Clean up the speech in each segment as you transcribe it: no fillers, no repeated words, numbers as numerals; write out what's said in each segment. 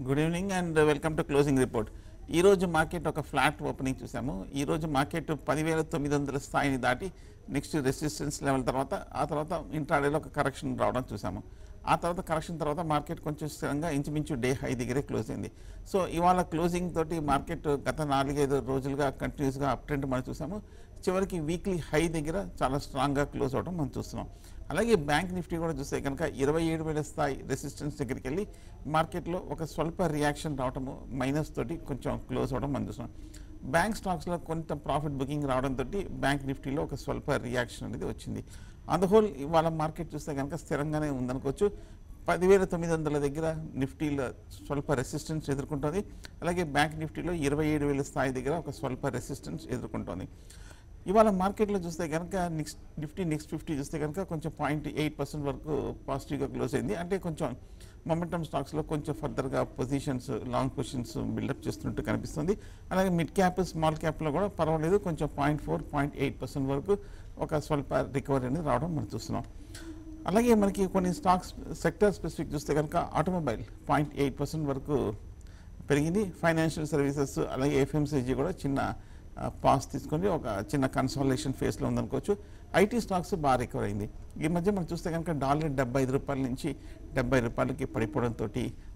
Good evening and welcome to closing report. ఈ రోజు market ఒక ఫ్లాట్ ఓపెనింగ్ చూసాము. ఈ రోజు మార్కెట్ 10,900 స్థాయిని దాటి నెక్స్ట్ రెసిస్టెన్స్ లెవెల్ తర్వాత ఆ తర్వాత ఇంట్రాడేలో ఒక కరెక్షన్ రావడం చూసాము. ఆ తర్వాత కరెక్షన్ తర్వాత మార్కెట్ కొంచెం స్థిరంగా ఇంచుమించు డే హై దగ్గరే క్లోజ్ అయింది. సో ఇవాళ క్లోజింగ్ తోటి మార్కెట్ గత 4-5 రోజులుగా కంటిన్యూస్గా అప్ ట్రెండ్ మనం చూసాము. చివరికి వీక్లీ హై దగ్గర చాలా స్ట్రాంగ్గా క్లోజ్ అవడం మనం చూస్తున్నాం. అలాగే బ్యాంక్ నిఫ్టీ కూడా చూస్తే కనుక 27,000 స్థాయి రెసిస్టెన్స్ దగ్గరికి వెళ్ళి మార్కెట్లో ఒక స్వల్ప రియాక్షన్ రావడము మైనస్ తోటి కొంచెం క్లోజ్ అవడం మనం చూస్తున్నాం. బ్యాంక్ స్టాక్స్లో కొంత ప్రాఫిట్ బుకింగ్ రావడంతో బ్యాంక్ నిఫ్టీలో ఒక స్వల్ప రియాక్షన్ అనేది వచ్చింది. ఆన్ ద హోల్ ఇవాళ మార్కెట్ చూస్తే కనుక స్థిరంగానే ఉందనుకోవచ్చు. 10,900 దగ్గర నిఫ్టీలో స్వల్ప రెసిస్టెన్స్ ఎదుర్కొంటుంది. అలాగే బ్యాంక్ నిఫ్టీలో 27,000 స్థాయి దగ్గర ఒక స్వల్ప రెసిస్టెన్స్ ఎదుర్కొంటుంది. ఇవాళ మార్కెట్లో చూస్తే కనుక నిఫ్టీ నెక్స్ట్ 50 చూస్తే కనుక కొంచెం 0.8% వరకు పాజిటివ్గా క్లోజ్ అయింది. అంటే కొంచెం మొమెంటమ్ స్టాక్స్లో కొంచెం ఫర్దర్గా పొజిషన్స్ లాంగ్ పొజిషన్స్ బిల్డప్ చేస్తున్నట్టు కనిపిస్తుంది. అలాగే మిడ్ క్యాప్ స్మాల్ క్యాప్లో కూడా పర్వాలేదు, కొంచెం 0.4-0.8% వరకు ఒక స్వల్ప రికవరీ అనేది రావడం మనం చూస్తున్నాం. అలాగే మనకి కొన్ని స్టాక్స్ సెక్టర్ స్పెసిఫిక్ చూస్తే కనుక ఆటోమొబైల్ 0.8% వరకు పెరిగింది. ఫైనాన్షియల్ సర్వీసెస్ అలాగే ఎఫ్ఎంసీజీ కూడా చిన్న పాస్ తీసుకొని ఒక చిన్న కన్సాలిడేషన్ ఫేస్లో ఉందనుకోవచ్చు. ఐటీ స్టాక్స్ బాగా రికవర్ అయింది. ఈ మధ్య మనం చూస్తే కనుక డాలర్ 75 రూపాయల నుంచి 70 రూపాయలకి పడిపోవడంతో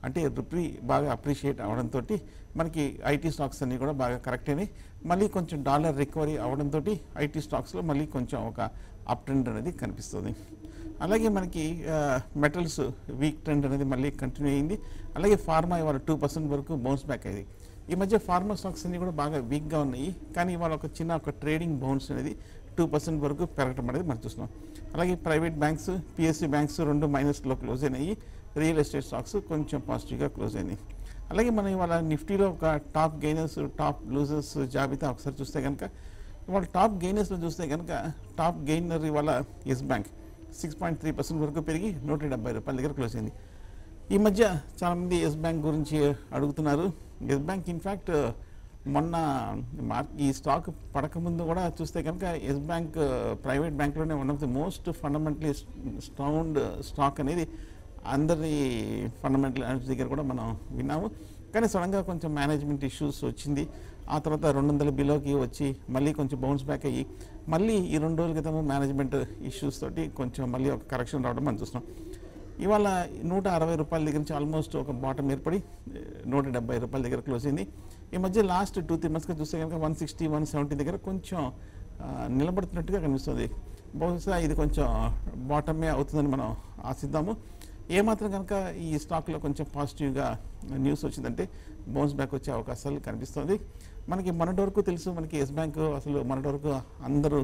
అంటే రూపీ బాగా అప్రిషియేట్ అవడంతో మనకి ఐటీ స్టాక్స్ అన్నీ కూడా బాగా కరెక్ట్ అయినాయి. మళ్ళీ కొంచెం డాలర్ రికవరీ అవడంతో ఐటీ స్టాక్స్లో మళ్ళీ కొంచెం ఒక అప్ ట్రెండ్ అనేది కనిపిస్తుంది. అలాగే మనకి మెటల్స్ వీక్ ట్రెండ్ అనేది మళ్ళీ కంటిన్యూ అయింది. అలాగే ఫార్మా ఇవాళ 2% వరకు బౌన్స్ బ్యాక్ అయింది. ఈ మధ్య ఫార్మా స్టాక్స్ అన్ని కూడా బాగా వీక్గా ఉన్నాయి, కానీ ఇవాళ ఒక చిన్న ట్రేడింగ్ బౌన్స్ అనేది 2% వరకు పెరగడం అనేది మనం చూస్తున్నాం. అలాగే ప్రైవేట్ బ్యాంక్స్ పిఎస్సి బ్యాంక్స్ రెండు మైనస్లో క్లోజ్ అయినాయి. రియల్ ఎస్టేట్ స్టాక్స్ కొంచెం పాజిటివ్గా క్లోజ్ అయినాయి. అలాగే మనం ఇవాళ నిఫ్టీలో ఒక టాప్ గెయినర్స్ టాప్ లూజర్స్ జాబితా ఒకసారి చూస్తే కనుక ఇవాళ టాప్ గెయినర్స్లో చూస్తే కనుక టాప్ గెయినర్ ఇవాళ ఎస్ బ్యాంక్ 6.3% వరకు పెరిగి 170 రూపాయల దగ్గర క్లోజ్ అయింది. ఈ మధ్య చాలామంది ఎస్ బ్యాంక్ గురించి అడుగుతున్నారు. ఎస్ బ్యాంక్ ఇన్ఫ్యాక్ట్ మొన్న ఈ స్టాక్ పడకముందు కూడా చూస్తే కనుక ఎస్ బ్యాంక్ ప్రైవేట్ బ్యాంక్లోనే one of the most fundamentally strong stock అనేది అందరి ఫండమెంటల్ అనలిస్ట్ దగ్గర కూడా మనం విన్నాము. కానీ సడన్గా కొంచెం మేనేజ్మెంట్ ఇష్యూస్ వచ్చింది. ఆ తర్వాత 200 బిలోకి వచ్చి మళ్ళీ కొంచెం బౌన్స్ బ్యాక్ అయ్యి మళ్ళీ ఈ 2 రోజుల క్రితం మేనేజ్మెంట్ ఇష్యూస్ తోటి కొంచెం మళ్ళీ ఒక కరెక్షన్ రావడం మనం చూస్తున్నాం. ఇవాళ 160 రూపాయల దగ్గర నుంచి ఆల్మోస్ట్ ఒక బాటం ఏర్పడి 170 రూపాయల దగ్గర క్లోజ్ అయింది. ఈ మధ్య లాస్ట్ 2-3 మంత్స్గా చూస్తే కనుక 160-170 దగ్గర కొంచెం నిలబడుతున్నట్టుగా కనిపిస్తుంది. బహుశా ఇది కొంచెం బాటమే అవుతుందని మనం ఆశిద్దాము. ఏమాత్రం కనుక ఈ స్టాక్లో కొంచెం పాజిటివ్గా న్యూస్ వచ్చిందంటే బౌన్స్ బ్యాక్ వచ్చే అవకాశాలు కనిపిస్తుంది. మనకి మొన్నటి వరకు తెలుసు, మనకి ఎస్ బ్యాంక్ అసలు మొన్నటి వరకు అందరూ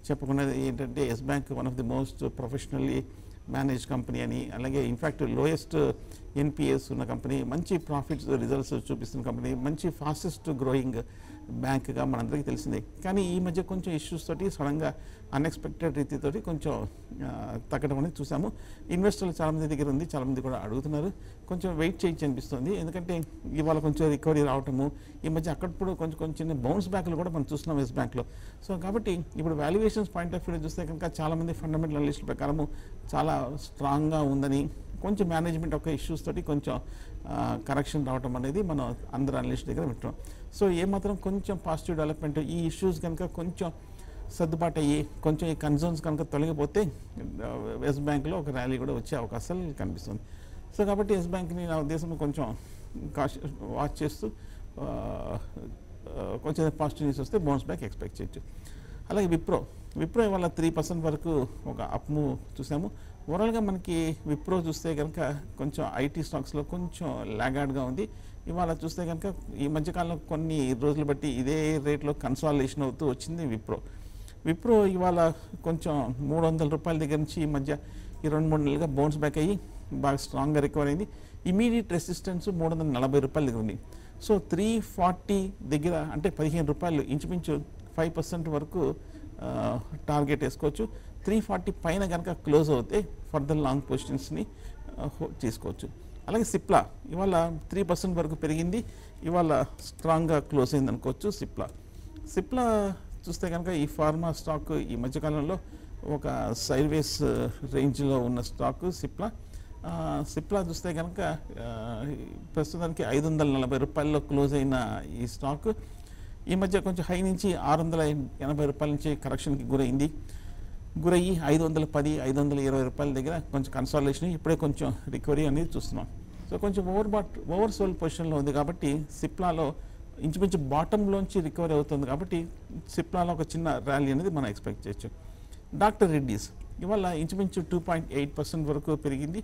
చెప్పుకున్నది ఏంటంటే Yes Bank one of the most professionally manage company అని, అలాగే ఇన్ఫ్యాక్ట్ లోయెస్ట్ ఎన్పిఎస్ ఉన్న కంపెనీ, మంచి ప్రాఫిట్స్ రిజల్ట్స్ చూపిస్తున్న కంపెనీ, మంచి ఫాస్టెస్ట్ గ్రోయింగ్ బ్యాంక్గా మనందరికీ తెలిసిందే. కానీ ఈ మధ్య కొంచెం ఇష్యూస్ తోటి సడన్గా అన్ఎక్స్పెక్టెడ్ రీతితోటి కొంచెం తగ్గడం అనేది చూసాము. ఇన్వెస్టర్లు చాలామంది దగ్గర ఉంది, చాలామంది కూడా అడుగుతున్నారు. కొంచెం వెయిట్ చేయించి అనిపిస్తుంది, ఎందుకంటే ఇవాళ కొంచెం రికవరీ రావటము, ఈ మధ్య అక్కడప్పుడు కొంచెం చిన్న బౌన్స్ బ్యాక్లు కూడా మనం చూస్తున్నాం ఎస్ బ్యాంక్లో. సో కాబట్టి ఇప్పుడు వాల్యుయేషన్స్ పాయింట్ ఆఫ్ వ్యూలో చూస్తే కనుక చాలామంది ఫండమెంటల్ అనలిస్టుల ప్రకారము చాలా స్ట్రాంగ్గా ఉందని, కొంచెం మేనేజ్మెంట్ ఒక ఇష్యూస్ తోటి కొంచెం కరెక్షన్ రావడం అనేది మనం అందరు అనలిస్ట్ దగ్గర వింటున్నాం. సో ఏమాత్రం కొంచెం పాజిటివ్ డెవలప్మెంట్ ఈ ఇష్యూస్ కనుక కొంచెం సర్దుబాటు అయ్యి కొంచెం ఈ కన్సర్న్స్ కనుక తొలగిపోతే ఎస్ బ్యాంక్లో ఒక ర్యాలీ కూడా వచ్చే అవకాశాలు కనిపిస్తుంది. సో కాబట్టి ఎస్ బ్యాంక్ని నా ఉద్దేశంలో కొంచెం వాచ్ చేస్తూ కొంచెం పాజిటివ్ న్యూస్ వస్తే బౌన్స్ బ్యాక్ ఎక్స్పెక్ట్ చేయొచ్చు. అలాగే విప్రో ఇవాళ 3% వరకు ఒక అప్ మూవ్ చూసాము. ఓవరాల్గా మనకి విప్రో చూస్తే కనుక కొంచెం ఐటీ స్టాక్స్లో కొంచెం లాగార్డ్గా ఉంది. ఇవాళ చూస్తే కనుక ఈ మధ్యకాలంలో కొన్ని రోజులు బట్టి ఇదే రేట్లో కన్సాలిడేషన్ అవుతూ వచ్చింది విప్రో ఇవాళ కొంచెం 300 రూపాయల దగ్గర నుంచి ఈ మధ్య ఈ 2-3 నెలలుగా బౌన్స్ బ్యాక్ అయ్యి బాగా స్ట్రాంగ్గా రికవర్ అయింది. ఇమీడియట్ రెసిస్టెన్స్ 340 రూపాయల దగ్గర ఉంది. సో 340 దగ్గర అంటే 15 రూపాయలు ఇంచుమించు 5% వరకు టార్గెట్ వేసుకోవచ్చు. 340 పైన కనుక క్లోజ్ అవుతే ఫర్దర్ లాంగ్ పొజిషన్స్ని తీసుకోవచ్చు. అలాగే సిప్లా ఇవాళ 3% వరకు పెరిగింది, ఇవాళ స్ట్రాంగ్గా క్లోజ్ అయింది అనుకోవచ్చు. సిప్లా చూస్తే కనుక ఈ ఫార్మా స్టాక్ ఈ మధ్యకాలంలో ఒక సైడ్వేస్ రేంజ్లో ఉన్న స్టాక్ సిప్లా. సిప్లా చూస్తే కనుక ప్రస్తుతానికి 540 రూపాయల్లో క్లోజ్ అయిన ఈ స్టాక్ ఈ మధ్య కొంచెం హై నుంచి 680 రూపాయల నుంచి కరెక్షన్కి గురయ్యి 510 520 రూపాయల దగ్గర కొంచెం కన్సాలిడేషన్ ఇప్పుడే కొంచెం రికవరీ అనేది చూస్తున్నాం. సో కొంచెం ఓవర్ సోల్డ్ పొజిషన్లో ఉంది కాబట్టి సిప్లాలో ఇంచుమించు బాటంలోంచి రికవరీ అవుతుంది కాబట్టి సిప్లాలో ఒక చిన్న ర్యాలీ అనేది మనం ఎక్స్పెక్ట్ చేయొచ్చు. డాక్టర్ రెడ్డీస్ ఇవాళ ఇంచుమించు 2.8% వరకు పెరిగింది.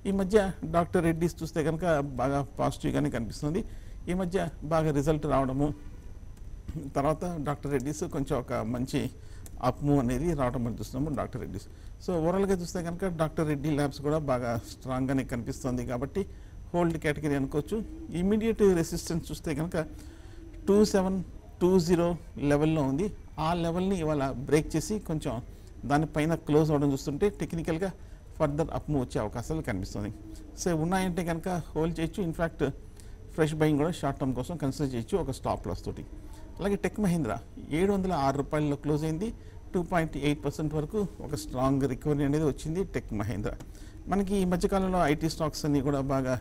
ఈ మధ్య డాక్టర్ రెడ్డీస్ చూస్తే కనుక బాగా పాజిటివ్గానే కనిపిస్తుంది. ఈ మధ్య బాగా రిజల్ట్ రావడము తర్వాత డాక్టర్ రెడ్డీస్ కొంచెం ఒక మంచి అప్ మూవ్ అనేది రావడం మనం చూస్తున్నాము డాక్టర్ రెడ్డీస్. సో ఓవరాల్గా చూస్తే కనుక డాక్టర్ రెడ్డి ల్యాబ్స్ కూడా బాగా స్ట్రాంగ్గానే కనిపిస్తుంది కాబట్టి హోల్డ్ కేటగిరీ అనుకోవచ్చు. ఇమీడియట్ రెసిస్టెన్స్ చూస్తే కనుక 2720 లెవెల్లో ఉంది. ఆ లెవెల్ని ఇవాళ బ్రేక్ చేసి కొంచెం దానిపైన క్లోజ్ అవ్వడం చూస్తుంటే టెక్నికల్గా ఫర్దర్ అప్ మూవ్ వచ్చే అవకాశాలు కనిపిస్తుంది. సో ఉన్నాయంటే కనుక హోల్డ్ చేయొచ్చు. ఇన్ఫ్యాక్ట్ ఫ్రెష్ బయింగ్ కూడా షార్ట్ టర్మ్ కోసం కన్సిడర్ చేయొచ్చు ఒక స్టాప్ లాస్ తోటి. అలాగే టెక్ మహీంద్రా 706 రూపాయల్లో క్లోజ్ అయింది. 2.8% వరకు ఒక స్ట్రాంగ్ రికవరీ అనేది వచ్చింది టెక్ మహీంద్రా. మనకి ఈ మధ్యకాలంలో ఐటీ స్టాక్స్ అన్నీ కూడా బాగా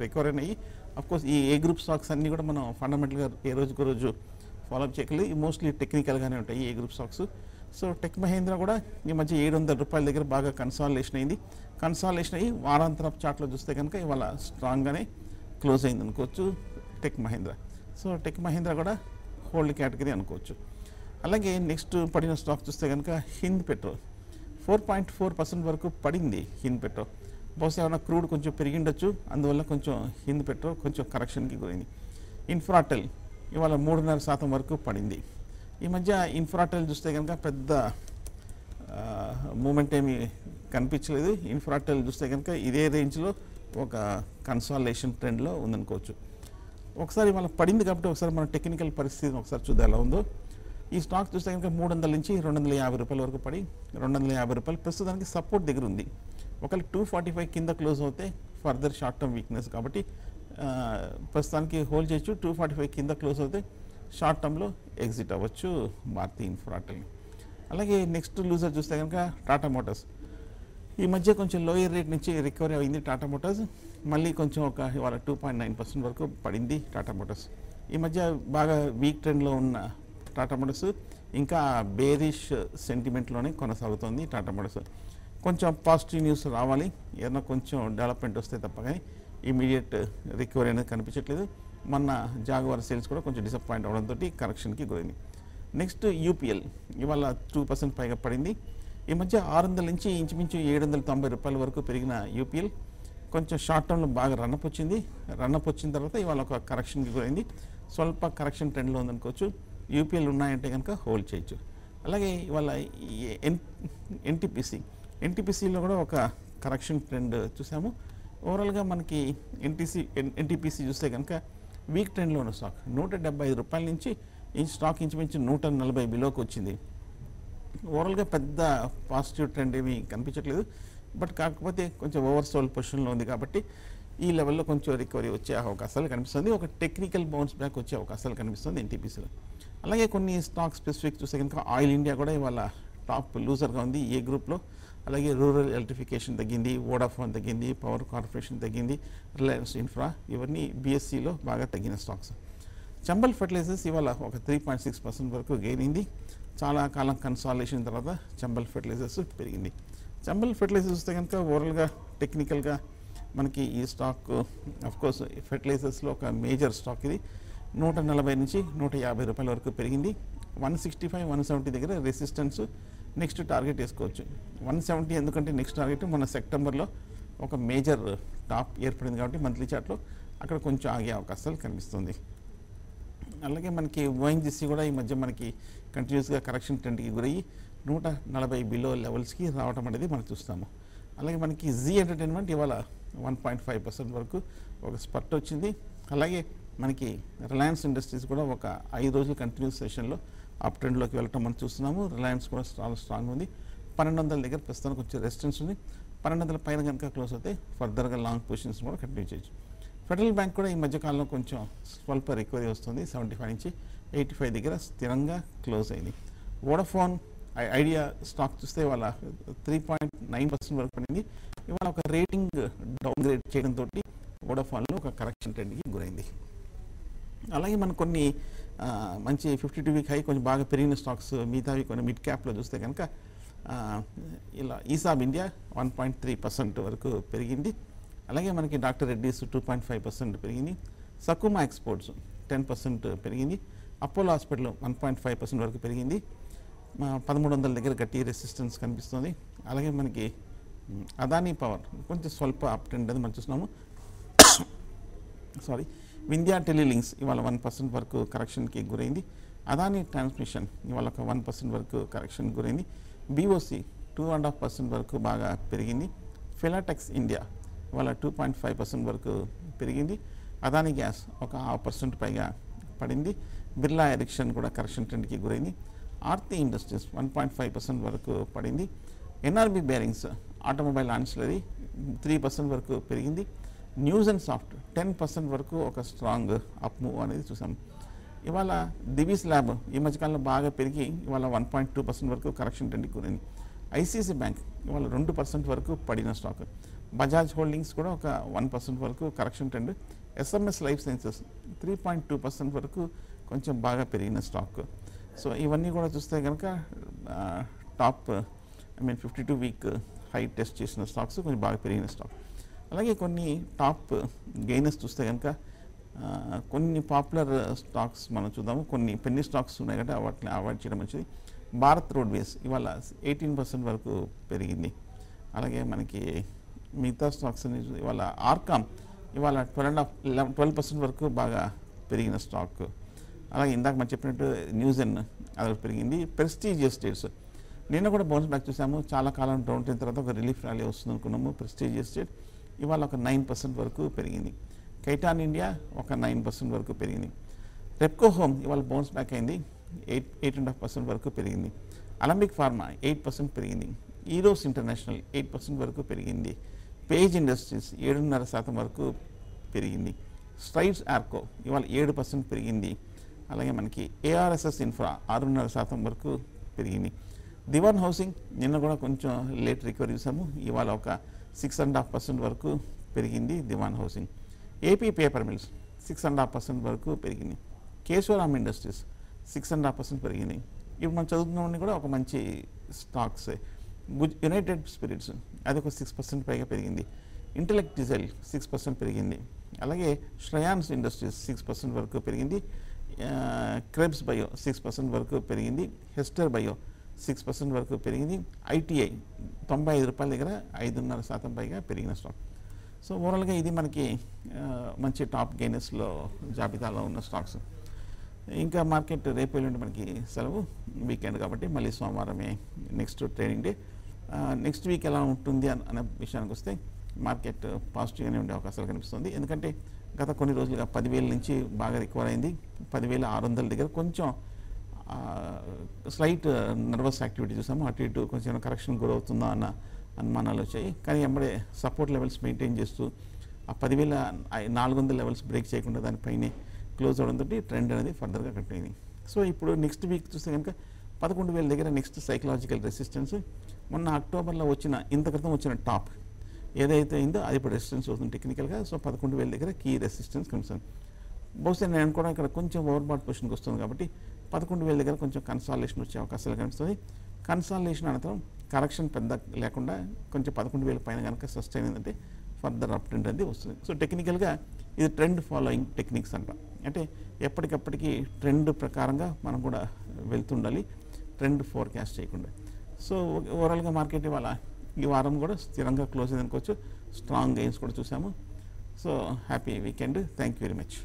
రికవరీ అయినాయి. అఫ్కోర్స్ ఈ ఏ గ్రూప్ స్టాక్స్ అన్నీ కూడా మనం ఫండమెంటల్గా ఏ రోజుకు రోజు ఫాలోఅప్ చేయగలిగి మోస్ట్లీ టెక్నికల్గానే ఉంటాయి A group stocks. So Tech Mahindra కూడా ఈ మధ్య 700 రూపాయల దగ్గర బాగా కన్సాలిడేషన్ అయింది. కన్సాలిడేషన్ అయ్యి వారాంతరపు చార్ట్లో చూస్తే కనుక ఇవాళ స్ట్రాంగ్గానే క్లోజ్ అయింది అనుకోవచ్చు tech Mahindra. So Tech Mahindra కూడా హోల్డ్ కేటగిరీ అనుకోవచ్చు. అలాగే నెక్స్ట్ పడిన స్టాక్ చూస్తే కనుక హింద్ పెట్రోల్ 4.4% వరకు పడింది. హింద్ పెట్రోల్ బహుశా ఏమైనా క్రూడ్ కొంచెం పెరిగిండొచ్చు, అందువల్ల కొంచెం హింద్ పెట్రోల్ కొంచెం కరెక్షన్కి గురైంది. ఇన్ఫ్రాటెల్ ఇవాళ 3.5% వరకు పడింది. ఈ మధ్య ఇన్ఫ్రాటెల్ చూస్తే కనుక పెద్ద మూమెంట్ ఏమీ కనిపించలేదు. ఇన్ఫ్రాటెల్ చూస్తే కనుక ఇదే రేంజ్లో ఒక కన్సాలిడేషన్ ట్రెండ్లో ఉందనుకోవచ్చు. ఒకసారి ఇవాళ పడింది కాబట్టి ఒకసారి మన టెక్నికల్ పరిస్థితిని ఒకసారి చూద్దాం ఎలా ఉందో. ఈ స్టాక్ చూస్తే కనుక 300 నుంచి 250 రూపాయల వరకు పడి 250 రూపాయలు ప్రస్తుతానికి సపోర్ట్ దగ్గర ఉంది. ఒకవేళ 245 కింద క్లోజ్ అవుతే ఫర్దర్ షార్ట్ టర్మ్ వీక్నెస్ కాబట్టి ప్రస్తుతానికి హోల్డ్ చేయొచ్చు. 245 కింద క్లోజ్ అవుతే షార్ట్ టర్మ్లో ఎగ్జిట్ అవ్వచ్చు భారతీ ఇన్ఫ్రాటెల్. అలాగే నెక్స్ట్ లూజర్ చూస్తే కనుక టాటా మోటార్స్ ఈ మధ్య కొంచెం లోయర్ రేట్ నుంచి రికవరీ అయింది టాటా మోటార్స్. మళ్ళీ కొంచెం ఒక ఇవాళ 2.9% వరకు పడింది టాటా మోటార్స్. ఈ మధ్య బాగా వీక్ ట్రెండ్లో ఉన్న టాటా మోటార్స్ ఇంకా బేరిష్ సెంటిమెంట్లోనే కొనసాగుతుంది టాటా మోటార్స్. కొంచెం పాజిటివ్ న్యూస్ రావాలి, ఏదైనా కొంచెం డెవలప్మెంట్ వస్తే తప్ప కానీ ఇమీడియట్ రికవరీ అనేది కనిపించట్లేదు. మొన్న జాగ్వార్ సేల్స్ కూడా కొంచెం డిసప్పాయింట్ అవడంతో కరెక్షన్కి గురైంది. నెక్స్ట్ యూపీఎల్ ఇవాళ 2% పైగా పడింది. ఈ మధ్య 600 నుంచి ఇంచుమించు 790 రూపాయల వరకు పెరిగిన యూపీఎల్ కొంచెం షార్ట్ టర్మ్లో బాగా రన్అప్ వచ్చింది. రన్అప్ వచ్చిన తర్వాత ఇవాళ ఒక కరెక్షన్కి గురైంది. స్వల్ప కరెక్షన్ ట్రెండ్లో ఉందనుకోవచ్చు. యూపీఎల్ ఉన్నాయంటే కనుక హోల్డ్ చేయొచ్చు. అలాగే ఇవాళ ఎన్టీపీసీలో కూడా ఒక కరెక్షన్ ట్రెండ్ చూసాము. ఓవరాల్గా మనకి ఎన్టీపీసీ చూస్తే కనుక వీక్ ట్రెండ్లో ఉన్న స్టాక్ 175 రూపాయల నుంచి ఈ స్టాక్ ఇంచుమించు 140 బిలోకి వచ్చింది. ఓవరాల్గా పెద్ద పాజిటివ్ ట్రెండ్ ఏమీ కనిపించట్లేదు. బట్ కాకపోతే కొంచెం ఓవర్ సోల్డ్ పొజిషన్లో ఉంది కాబట్టి ఈ లెవెల్లో కొంచెం రికవరీ వచ్చే అవకాశాలు కనిపిస్తుంది. ఒక టెక్నికల్ బౌన్స్ బ్యాక్ వచ్చే అవకాశాలు కనిపిస్తుంది ఎన్టీపీసీలో. అలాగే కొన్ని స్టాక్ స్పెసిఫిక్ చూస్తే కనుక ఆయిల్ ఇండియా కూడా ఇవాళ టాప్ లూజర్గా ఉంది ఏ గ్రూప్లో. అలాగే రూరల్ ఎలక్ట్రిఫికేషన్ తగ్గింది, వోడాఫోన్ తగ్గింది, పవర్ కార్పొరేషన్ తగ్గింది, రిలయన్స్ ఇన్ఫ్రా ఇవన్నీ బీఎస్సీలో బాగా తగ్గిన స్టాక్స్. చంబల్ ఫెర్టిలైజర్స్ ఇవాళ ఒక 3.6% వరకు గెయిన్ అయింది. చాలా కాలం కన్సాలిడేషన్ తర్వాత చంబల్ ఫెర్టిలైజర్స్ పెరిగింది. చంబల్ ఫెర్టిలైజర్స్ వస్తే కనుక ఓవరాల్గా టెక్నికల్గా మనకి ఈ స్టాక్ అఫ్కోర్స్ ఫెర్టిలైజర్స్లో ఒక మేజర్ స్టాక్ ఇది. 140 నుంచి 150 రూపాయల వరకు పెరిగింది. 165, 170 దగ్గర రెసిస్టెన్స్, నెక్స్ట్ టార్గెట్ వేసుకోవచ్చు 170. ఎందుకంటే నెక్స్ట్ టార్గెట్ మన సెప్టెంబర్లో ఒక మేజర్ టాప్ ఏర్పడింది కాబట్టి మంత్లీ చార్ట్లో అక్కడ కొంచెం ఆగే అవకాశాలు కనిపిస్తుంది. అలాగే మనకి ఓఎన్జీసీ కూడా ఈ మధ్య మనకి కంటిన్యూస్గా కరెక్షన్ ట్రెండ్కి గురయ్యి 140 బిలో లెవెల్స్కి రావడం అనేది మనం చూస్తాము. అలాగే మనకి జీ ఎంటర్టైన్మెంట్ ఇవాళ 1.5% వరకు ఒక స్పర్ట్ వచ్చింది. అలాగే మనకి రిలయన్స్ ఇండస్ట్రీస్ కూడా ఒక 5 రోజులు కంటిన్యూస్ సెషన్లో అప్ ట్రెండ్లోకి వెళ్ళటం మనం చూస్తున్నాము. రిలయన్స్ కూడా చాలా స్ట్రాంగ్ ఉంది. 1200 దగ్గర ప్రస్తుతానికి కొంచెం రెసిస్టెన్స్ ఉంది. 1200 పైన కనుక క్లోజ్ అవుతే ఫర్దర్గా లాంగ్ పొజిషన్స్ కూడా కంటిన్యూ చేయొచ్చు. ఫెడరల్ బ్యాంక్ కూడా ఈ మధ్యకాలంలో కొంచెం స్వల్ప రికవరీ వస్తుంది. 75 నుంచి 85 దగ్గర స్థిరంగా క్లోజ్ అయింది. వోడాఫోన్ ఐడియా స్టాక్ చూస్తే వాళ్ళ 3.9% వరకు పడింది. ఇవాళ ఒక రేటింగ్ డౌన్గ్రేడ్ చేయడంతో వోడాఫోన్లో ఒక కరెక్షన్ ట్రెండ్కి గురైంది. అలాగే మనం కొన్ని మంచి 52 వీక్ హై కొంచెం బాగా పెరిగిన స్టాక్స్ మిగతావి కొన్ని మిడ్ క్యాప్లో చూస్తే కనుక ఇలా ఈసాబ్ ఇండియా 1.3% వరకు పెరిగింది. అలాగే మనకి డాక్టర్ రెడ్డీస్ 2.5% పెరిగింది. సకుమా ఎక్స్పోర్ట్స్ 10% పెరిగింది. అపోలో హాస్పిటల్ 1.5% వరకు పెరిగింది. 1300 దగ్గర గట్టి రెసిస్టెన్స్ కనిపిస్తుంది. అలాగే మనకి అదానీ పవర్ కొంచెం స్వల్ప అప్ ట్రెండ్ అది మనం చూస్తున్నాము. వింధ్యా టెలిలింక్స్ ఇవాళ 1% వరకు కరెక్షన్కి గురైంది. అదానీ ట్రాన్స్మిషన్ ఇవాళ ఒక 1% వరకు కరెక్షన్ గురైంది. బీఓసి 2.5% వరకు బాగా పెరిగింది. ఫిలాటెక్స్ ఇండియా ఇవాళ 2.5% వరకు పెరిగింది. అదానీ గ్యాస్ ఒక 0.5% పైగా పడింది. బిర్లా ఎరిక్షన్ కూడా కరెక్షన్ ట్రెండ్కి గురైంది. ఆర్తి ఇండస్ట్రీస్ 1.5% వరకు పడింది. ఎన్ఆర్బి బేరింగ్స్ ఆటోమొబైల్ ఆన్సిలరీ 3% వరకు పెరిగింది. న్యూస్ అండ్ సాఫ్ట్ 10% వరకు ఒక స్ట్రాంగ్ అప్ మూవ్ అనేది చూసాం. ఇవాళ దివీస్ ల్యాబ్ ఈ మధ్యకాలంలో బాగా పెరిగి ఇవాళ 1.2% వరకు కరెక్షన్ ట్రెండ్కి గురైంది. ఐసీసీ బ్యాంక్ ఇవాళ 2% వరకు పడిన స్టాక్. బజాజ్ హోల్డింగ్స్ కూడా ఒక 1% వరకు correction trend. SMS life sciences 3.2% వరకు కొంచెం బాగా పెరిగిన స్టాక్. సో ఇవన్నీ కూడా చూస్తే కనుక టాప్ 52 వీక్ హై టెస్ట్ చేసిన స్టాక్స్ కొంచెం బాగా పెరిగిన స్టాక్. అలాగే కొన్ని టాప్ గెయినర్స్ చూస్తే కనుక కొన్ని పాపులర్ స్టాక్స్ మనం చూద్దాము. కొన్ని పెన్నీ స్టాక్స్ ఉన్నాయి కాబట్టి వాటిని అవాయిడ్ చేయడం మంచిది. భారత్ రోడ్వేస్ ఇవాళ 18% వరకు పెరిగింది. అలాగే మనకి మిగతా స్టాక్స్ ఇవాళ ఆర్కామ్ ఇవాళ 12% వరకు బాగా పెరిగిన స్టాక్. అలాగే ఇందాక మనం చెప్పినట్టు న్యూజెన్ అది పెరిగింది. ప్రెస్టీజ్ ఎస్టేట్స్ నిన్న కూడా బౌన్స్ బ్యాక్ చూసాము. చాలా కాలం డౌన్ అయిన తర్వాత ఒక రిలీఫ్ ర్యాలీ వస్తుంది అనుకున్నాము. ప్రెస్టీజ్ ఎస్టేట్ ఇవాళ ఒక 9% వరకు పెరిగింది. కైటాన్ ఇండియా ఒక 9% వరకు పెరిగింది. రెప్కో హోమ్ ఇవాళ బౌన్స్ బ్యాక్ అయింది. 8.5% వరకు పెరిగింది. అలంబిక్ ఫార్మా 8% పెరిగింది. ఈరోస్ ఇంటర్నేషనల్ 8% వరకు పెరిగింది. పేజ్ ఇండస్ట్రీస్ 7.5% వరకు పెరిగింది. స్ట్రైడ్స్ ఆర్కో ఇవాళ 7% పెరిగింది. అలాగే మనకి ఏఆర్ఎస్ఎస్ ఇన్ఫ్రా 6.5% వరకు పెరిగింది. దివాన్ హౌసింగ్ నిన్న కూడా కొంచెం లేట్ రికవరీ చూసాము. ఇవాళ ఒక 6.5% వరకు పెరిగింది దివాన్ హౌసింగ్. ఏపీ పేపర్ మిల్స్ 6.5% వరకు పెరిగింది. కేశవరామ్ ఇండస్ట్రీస్ 6.5% పెరిగింది. ఇప్పుడు మనం చదువుతున్నవన్నీ కూడా ఒక మంచి స్టాక్స్. యునైటెడ్ స్పిరిట్స్ అది ఒక 6% పైగా పెరిగింది. ఇంటెలెక్ట్ డిజైల్ 6% పెరిగింది. అలాగే శ్రేయాన్స్ ఇండస్ట్రీస్ 6% వరకు పెరిగింది. క్రెబ్స్ బయో 6% వరకు పెరిగింది. హెస్టర్ బయో 6% వరకు పెరిగింది. ఐటీఐ 95 రూపాయల దగ్గర 5.5% పైగా పెరిగిన స్టాక్. సో ఓవరాల్గా ఇది మనకి మంచి టాప్ గెయినర్స్లో జాబితాలో ఉన్న స్టాక్స్. ఇంకా మార్కెట్ రేపు ఎల్లుండి మనకి సెలవు వీకెండ్ కాబట్టి మళ్ళీ సోమవారమే next trading day. Next week ఎలా ఉంటుంది అనే విషయానికి వస్తే మార్కెట్ పాజిటివ్గానే ఉండే అవకాశాలు కనిపిస్తుంది. ఎందుకంటే గత కొన్ని రోజులుగా 10,000 నుంచి బాగా రికవర్ అయింది. 10,600 దగ్గర కొంచెం స్లైట్ నర్వస్ యాక్టివిటీ చూసాము. అటు ఇటు కొంచెం కరెక్షన్ గురవుతుందా అన్న అనుమానాలు వచ్చాయి. కానీ ఎంబడే సపోర్ట్ లెవెల్స్ మెయింటైన్ చేస్తూ ఆ 10,400 లెవెల్స్ బ్రేక్ చేయకుండా దానిపైనే క్లోజ్ అవడంతో ట్రెండ్ అనేది ఫర్దర్గా కంటిన్యూ అయింది. సో ఇప్పుడు నెక్స్ట్ వీక్ చూస్తే కనుక 11,000 దగ్గర నెక్స్ట్ సైకలాజికల్ రెసిస్టెన్స్. మొన్న అక్టోబర్లో వచ్చిన ఇంత క్రితం వచ్చిన టాప్ ఏదైతే అయిందో అది ఇప్పుడు రెసిస్టెన్స్ అవుతుంది టెక్నికల్గా. సో 11,000 దగ్గర కీ రెసిస్టెన్స్ కనిపిస్తుంది. బహుశా నేను అనుకోవడం ఇక్కడ కొంచెం ఓవర్బాట్ పొజిషన్కి వస్తుంది కాబట్టి 11,000 దగ్గర కొంచెం కన్సాలిడేషన్ వచ్చే అవకాశాలు కనిపిస్తుంది. కన్సాలిడేషన్ అనంతరం కరెక్షన్ పెద్ద లేకుండా కొంచెం 11,000 పైన కనుక సస్టైన్ అయిందంటే ఫర్దర్ అప్ ట్రెండ్ అనేది వస్తుంది. సో టెక్నికల్గా ఇది ట్రెండ్ ఫాలోయింగ్ టెక్నిక్స్ అంట. అంటే ఎప్పటికప్పటికి ట్రెండ్ ప్రకారంగా మనం కూడా వెళ్తుండాలి, ట్రెండ్ ఫోర్కాస్ట్ చేయకుండా. సో ఓవరాల్గా మార్కెట్ ఇవాళ ఈ వారం కూడా స్థిరంగా క్లోజ్ అయింది అనుకోవచ్చు. స్ట్రాంగ్ గెయిన్స్ కూడా చూసాము. So happy weekend. Thank you very much.